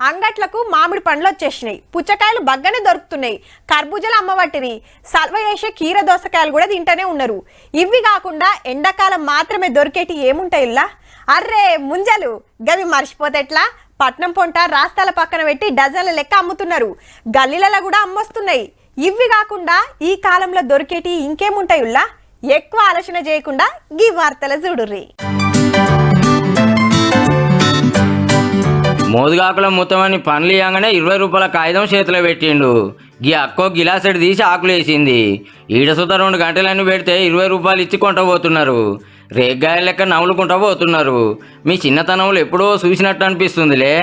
అంగట్లకు మామిడి పండ్లు వచ్చేసినాయి, పుచ్చకాయలు బగ్గనే దొరుకుతున్నాయి, కర్బూజాలు అమ్మబట్టిరి, సల్వ చేసే కీర దోసకాయలు కూడా తింటూనే ఉన్నారు. ఇవి కాకుండా ఎండాకాలం మాత్రమే దొరికేటి ఏముంటాయిల్లా? అర్రే ముంజలు, గవి మర్చిపోతే ఎట్లా? పట్నం పొంట రాస్తాల పక్కన పెట్టి డజన్ల లెక్క అమ్ముతున్నారు, గల్లీలలో కూడా అమ్మొస్తున్నాయి. ఇవి కాకుండా ఈ కాలంలో దొరికేటి ఇంకేముంటాయిల్లా? ఎక్కువ ఆలోచన చేయకుండా గీ వార్తల చూడుర్రి. మోదుగాకుల ముత్తమని పండ్లు ఇయ్యంగానే 20 రూపాయల కాగితం చేతిలో పెట్టిండు. గీ అక్కో గిలాసెడు తీసి ఆకులు వేసింది. ఈడసుత 2 గంటలన్నీ పెడితే 20 రూపాయలు ఇచ్చి కొంటపోతున్నారు. రేగ్గాయల లెక్క నవ్వులుకుంటా పోతున్నారు. మీ చిన్నతనంలో ఎప్పుడో చూసినట్టు అనిపిస్తుందిలే.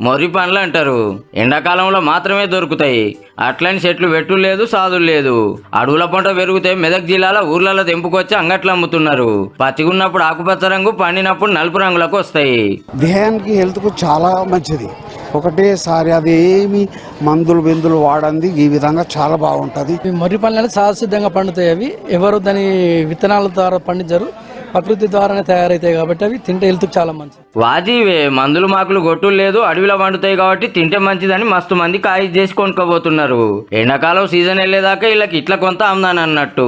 మొర్రి పండ్లు అంటారు, ఎండాకాలంలో మాత్రమే దొరుకుతాయి. అట్లని చెట్లు వెట్టు లేదు, సాదులు లేదు. అడవుల పంట పెరిగితే మెదక్ జిల్లాలో ఊర్లలో తెంపుకొచ్చి అంగట్లు అమ్ముతున్నారు. పచ్చిగున్నప్పుడు ఆకుపచ్చ రంగు, పండినప్పుడు నలుపు రంగులకు వస్తాయి. దేహానికి హెల్త్కు చాలా మంచిది. ఒకటేసారి అది ఏమి మందులు వాడంది, ఈ విధంగా చాలా బాగుంటుంది. మొర్రి పండ్లు సహజసిద్ధంగా పండుతాయి. అవి ఎవరు దాని విత్తనాల ద్వారా పండించరు, ప్రకృతి ద్వారానే తయారైతాయి కాబట్టి అవి తింటే హెల్త్ చాలా మంచిది. వాజీవే మందులు మాకులు గొట్టులు లేదు, అడవిలో పండుతాయి కాబట్టి తింటే మంచిదని మస్తు మంది కాయ చేసి కొనుక్కోబోతున్నారు. ఎండాకాలం సీజన్ వెళ్ళేదాకా వీళ్ళకి ఇట్లా కొంత అమ్దాని అన్నట్టు.